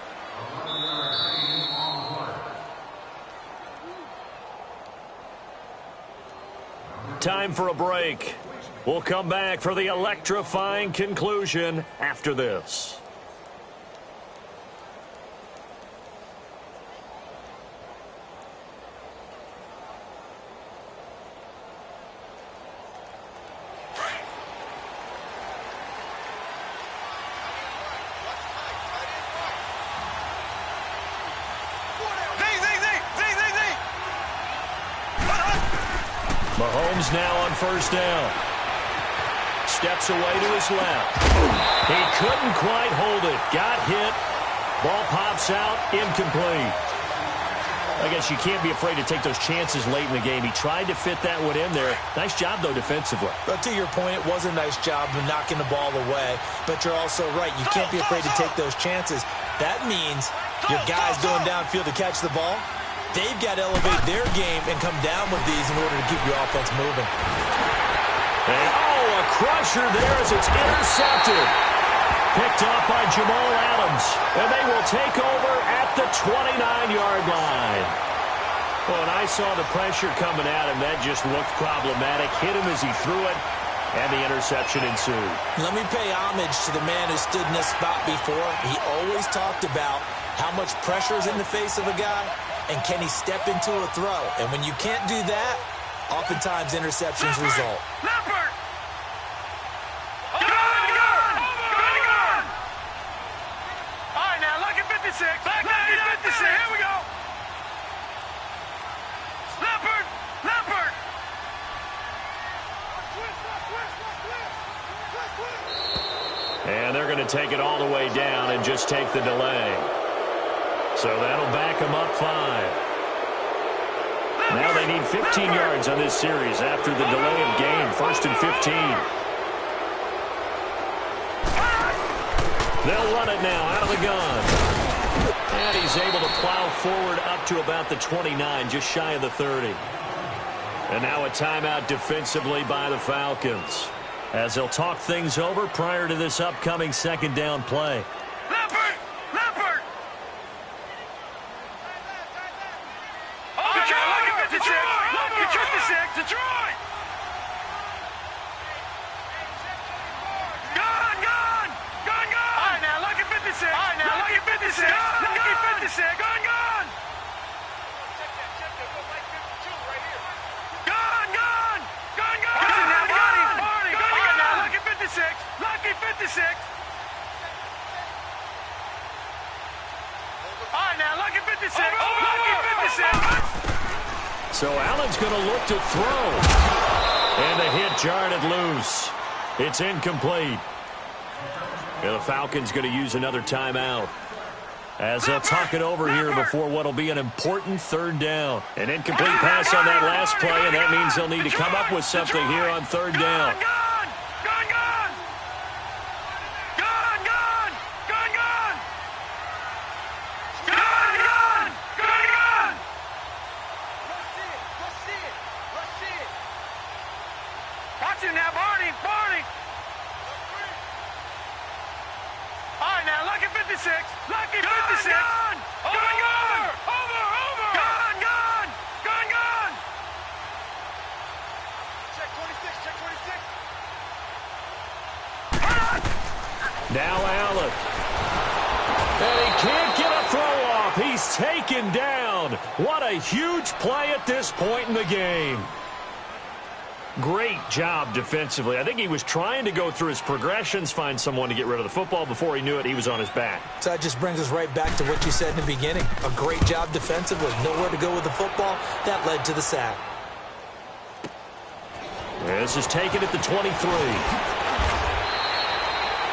Time for a break. We'll come back for the electrifying conclusion after this. Mahomes now on first down. Steps away to his left. He couldn't quite hold it. Got hit. Ball pops out. Incomplete. I guess you can't be afraid to take those chances late in the game. He tried to fit that one in there. Nice job, though, defensively. But to your point, it was a nice job of knocking the ball away. But you're also right. You can't be afraid to take those chances. That means your guys going downfield to catch the ball, they've got to elevate their game and come down with these in order to keep your offense moving. And, a crusher there as it's intercepted. Picked up by Jamal Adams. And they will take over at the 29-yard line. Well, when I saw the pressure coming at him, that just looked problematic. Hit him as he threw it, and the interception ensued. Let me pay homage to the man who stood in this spot before. He always talked about how much pressure is in the face of a guy, and can he step into a throw. And when you can't do that, oftentimes interceptions result. Leopard! All right, now, lucky 56. Lucky 56. Here we go. Leopard! Leopard! And they're going to take it all the way down and just take the delay. So that'll back them up 5. Now they need 15 yards on this series after the delay of game. 1st and 15. They'll run it now out of the gun. And he's able to plow forward up to about the 29, just shy of the 30. And now a timeout defensively by the Falcons, as they'll talk things over prior to this upcoming 2nd down play. Leopard! Leopard! Lucky 56! Lucky 56! Detroit! Gun! Gun! Gun! Gun! All right, now, lucky 56! All right, now, lucky 56! Lucky 56! Gun! Gun! Gun! Gun! Gun! Gun! Listen now, Barney! Barney! All right, now, lucky 56! Lucky 56! All right, now, lucky 56! Lucky 56! So Allen's going to look to throw. And the hit jarred it loose. It's incomplete. And the Falcons going to use another timeout, as they'll talk it over here before what will be an important 3rd down. An incomplete pass on that last play, and that means they'll need to come up with something here on 3rd down. Gun! Gun! Gun! Gun! Gun! Gun! Gun! Gun! Gun! Gun! Gun! Watch it now, Barney! Barney! All right, now, lucky 56! Lucky 56! Gun! Gun! Gun! Over! Gun! Gun! Gun! Gun! Check 26! Check 26! Now Allen. And he can't get a throw off. He's taken down. What a huge play at this point in the game. Great job defensively. I think he was trying to go through his progressions, find someone to get rid of the football. Before he knew it, he was on his back. So that just brings us right back to what you said in the beginning. A great job defensively. Nowhere to go with the football. That led to the sack. This is taken at the 23.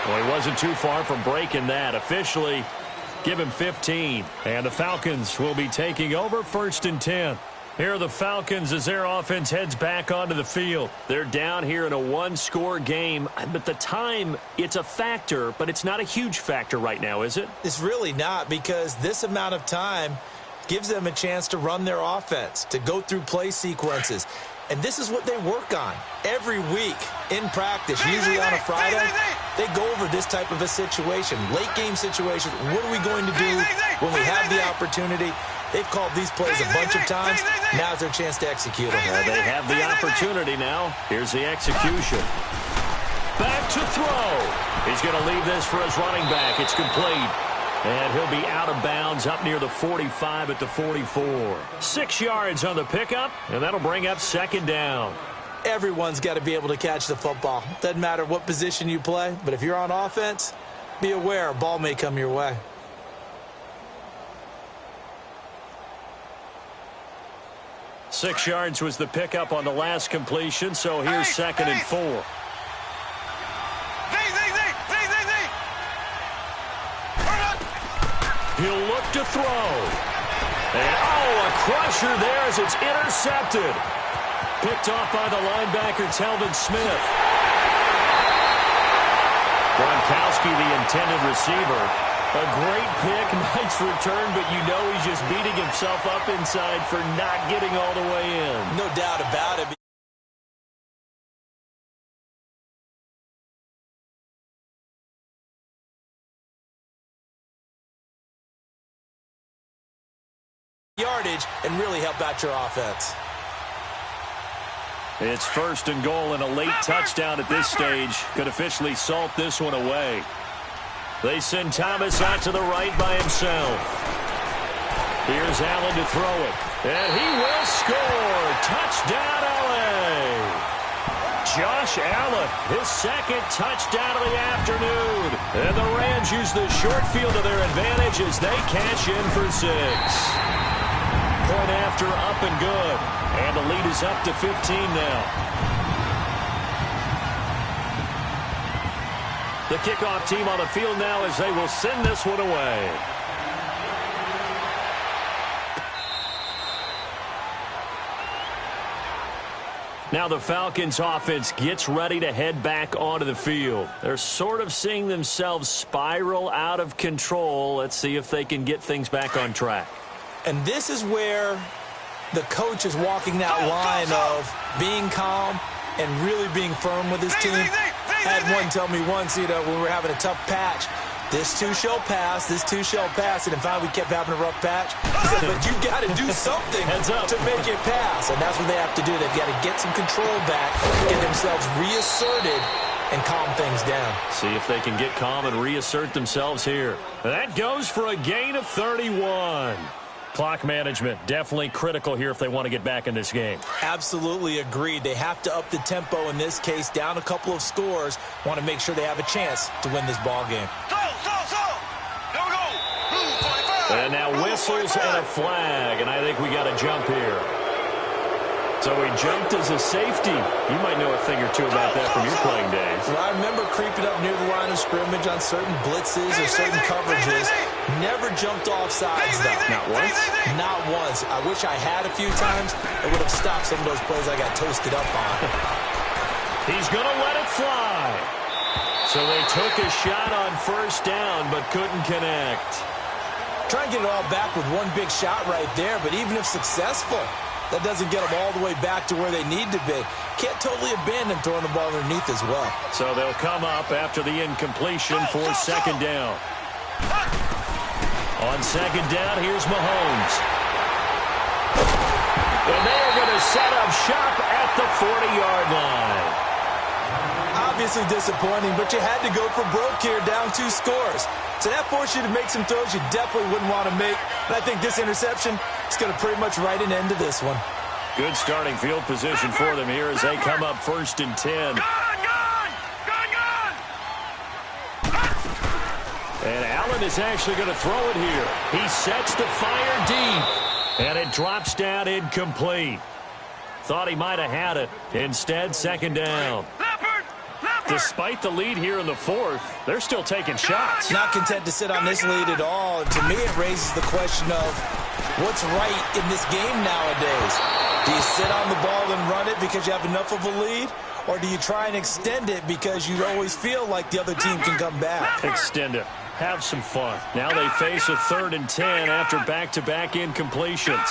Well, he wasn't too far from breaking that. Officially, give him 15. And the Falcons will be taking over 1st and 10. Here are the Falcons as their offense heads back onto the field. They're down here in a 1-score game, but the time, it's a factor, but it's not a huge factor right now, is it? It's really not, because this amount of time gives them a chance to run their offense, to go through play sequences. And this is what they work on every week in practice, usually on a Friday. They go over this type of a situation, late game situation. What are we going to do when we have the opportunity? They've called these plays a bunch of times. Now's their chance to execute them. Well, they have the opportunity now. Here's the execution. Back to throw. He's going to leave this for his running back. It's complete. And he'll be out of bounds up near the 45 at the 44. 6 yards on the pickup, and that'll bring up 2nd down. Everyone's got to be able to catch the football. Doesn't matter what position you play, but if you're on offense, be aware a ball may come your way. 6 yards was the pickup on the last completion, so here's second and 4. He'll look to throw. And, a crusher there as it's intercepted. Picked off by the linebacker, Telvin Smith. Gronkowski, the intended receiver. A great pick, nice return, but you know he's just beating himself up inside for not getting all the way in. No doubt about it. Yardage and really help out your offense. It's first and goal and a late touchdown at this stage. Could officially salt this one away. They send Thomas out to the right by himself. Here's Allen to throw it. And he will score. Touchdown, LA. Josh Allen, his second touchdown of the afternoon. And the Rams use the short field to their advantage as they cash in for 6. Point after, up and good. And the lead is up to 15 now. The kickoff team on the field now as they will send this one away. Now the Falcons offense gets ready to head back onto the field. They're sort of seeing themselves spiral out of control. Let's see if they can get things back on track. And this is where the coach is walking that line of being calm and really being firm with his team. I had one tell me once, when we were having a tough patch, this too shall pass, this too shall pass, and in fact we kept having a rough patch. He said, but you got to do something to make it pass, and that's what they have to do. They've got to get some control back, get themselves reasserted, and calm things down. See if they can get calm and reassert themselves here. That goes for a gain of 31. Clock management definitely critical here if they want to get back in this game. Absolutely agreed. They have to up the tempo in this case, down a couple of scores. Want to make sure they have a chance to win this ball game. And now whistles and a flag, and I think we got a jump here. So he jumped as a safety. You might know a thing or two about that from your playing days. Well, I remember creeping up near the line of scrimmage on certain blitzes or certain coverages. Never jumped off sides, though. Not once? Not once. I wish I had a few times. It would have stopped some of those plays I got toasted up on. He's going to let it fly. So they took a shot on first down but couldn't connect. Try and get it all back with one big shot right there, but even if successful, that doesn't get them all the way back to where they need to be. Can't totally abandon throwing the ball underneath as well. So they'll come up after the incompletion for second down. On second down, here's Mahomes. And they are going to set up shop at the 40-yard line. Obviously disappointing, but you had to go for broke here, down 2 scores. So that forced you to make some throws you definitely wouldn't want to make. And I think this interception is going to pretty much write an end to this one. Good starting field position for them here as they come up first and 10. And Allen is actually going to throw it here. He sets the fire deep. And it drops down incomplete. Thought he might have had it. Instead, second down. Despite the lead here in the fourth, they're still taking shots. Not content to sit on this lead at all. And to me, it raises the question of what's right in this game nowadays. Do you sit on the ball and run it because you have enough of a lead? Or do you try and extend it because you always feel like the other team can come back? Extend it. Have some fun. Now they face a 3rd and 10 after back-to-back incompletions.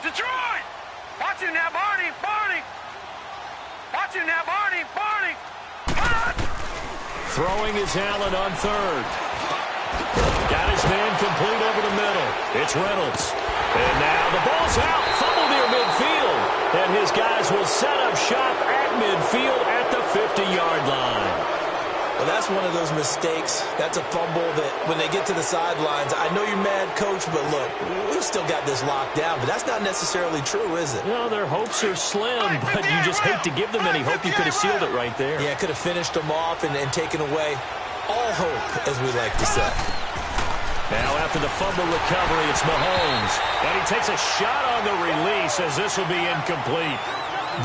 Detroit! Watch him now, Barney! Watch him now, Barney! Throwing is Allen on 3rd. Got his man complete over the middle. It's Reynolds. And now the ball's out. Fumble near midfield. And his guys will set up shop at midfield at the 50-yard line. Well, that's one of those mistakes. That's a fumble that when they get to the sidelines, I know you're mad, Coach, but look, we've still got this locked down. But that's not necessarily true, is it? No, their hopes are slim, but you just hate to give them any hope. You could have sealed it right there. Yeah, could have finished them off and taken away all hope, as we like to say. Now after the fumble recovery, it's Mahomes. And he takes a shot on the release as this will be incomplete.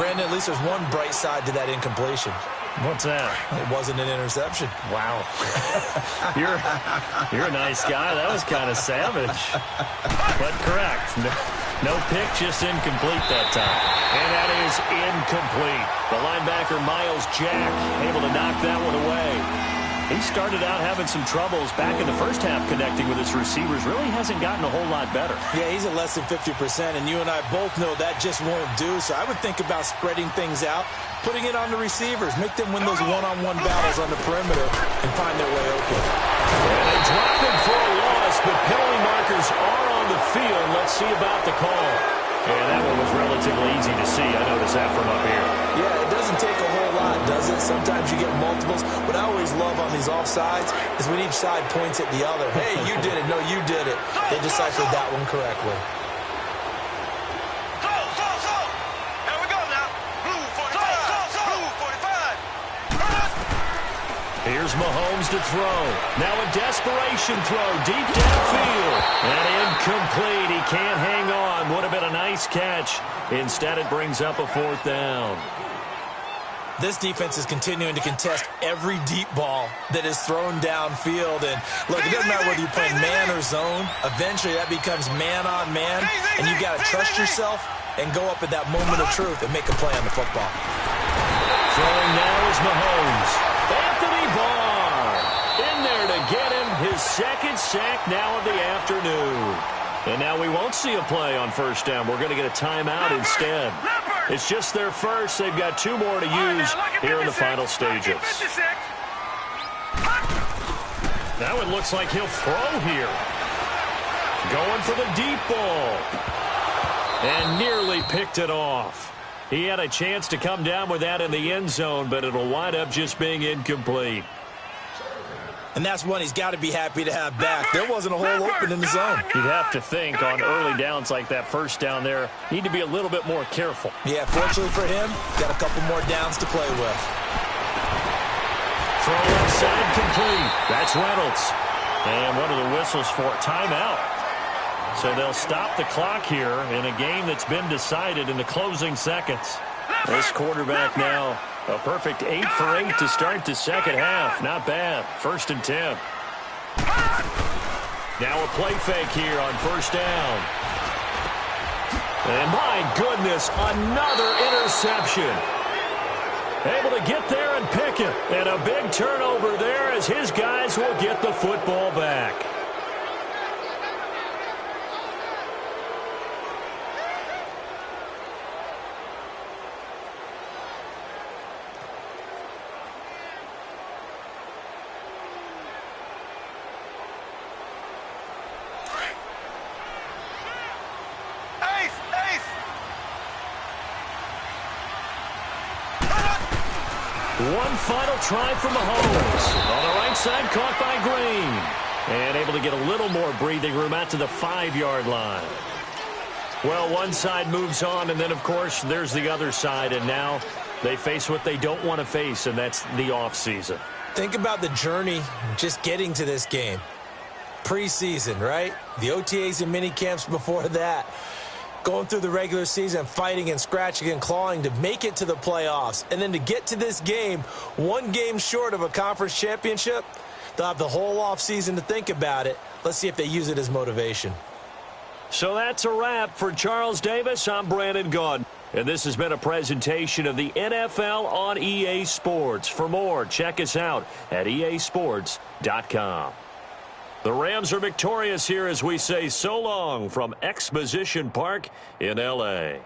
Brandon, at least there's one bright side to that incompletion. What's that? It wasn't an interception. Wow. You're a nice guy. That was kind of savage. But correct. No pick, just incomplete that time. And that is incomplete. The linebacker, Miles Jack, able to knock that one away. He started out having some troubles back in the first half connecting with his receivers. Really hasn't gotten a whole lot better. Yeah, he's at less than 50%, and you and I both know that just won't do. So I would think about spreading things out, putting it on the receivers, make them win those one-on-one battles on the perimeter and find their way open. And they drop him for a loss, but penalty markers are on the field. Let's see about the call. And that one was relatively easy to see. I noticed that from up here. Yeah, it doesn't take a whole lot, does it? Sometimes you get multiples. What I always love on these offsides is when each side points at the other. Hey, you did it. No, you did it. They deciphered that one correctly. Here we go now. Blue 45. Blue 45. Here's Mahomes to throw. Now a desperation throw deep downfield. And incomplete. He can't hang on. Would have been a nice catch. Instead, it brings up a 4th down. This defense is continuing to contest every deep ball that is thrown downfield. And, look, it doesn't matter whether you play man or zone. Eventually, that becomes man-on-man, and you've got to trust yourself and go up at that moment of truth and make a play on the football. Throwing now is Mahomes. Anthony Barr in there to get him his second sack now of the afternoon. And now we won't see a play on first down. We're going to get a timeout instead. It's just their first. They've got 2 more to use here in the final stages. Now it looks like he'll throw here. Going for the deep ball. And nearly picked it off. He had a chance to come down with that in the end zone, but it'll wind up just being incomplete. And that's one he's got to be happy to have back. There wasn't a hole open in the zone. You'd have to think on early downs like that first down there, need to be a little bit more careful. Yeah, fortunately for him, got a couple more downs to play with. Throw inside complete. That's Reynolds. And what are the whistles for? Timeout. So they'll stop the clock here in a game that's been decided in the closing seconds. This quarterback now, a perfect 8 for 8 to start the second half. Not bad. 1st and 10. Now a play fake here on first down. And my goodness, another interception. Able to get there and pick it. And a big turnover there as his guys will get the football back. One final try for Mahomes. On the right side, caught by Green. And able to get a little more breathing room out to the 5-yard line. Well, one side moves on, and then, of course, there's the other side. And now they face what they don't want to face, and that's the offseason. Think about the journey just getting to this game. Preseason, right? The OTAs and mini camps before that. Going through the regular season, fighting and scratching and clawing to make it to the playoffs. And then to get to this game, one game short of a conference championship, they'll have the whole offseason to think about it. Let's see if they use it as motivation. So that's a wrap for Charles Davis. I'm Brandon Gaudin. And this has been a presentation of the NFL on EA Sports. For more, check us out at easports.com. The Rams are victorious here as we say so long from Exposition Park in L.A.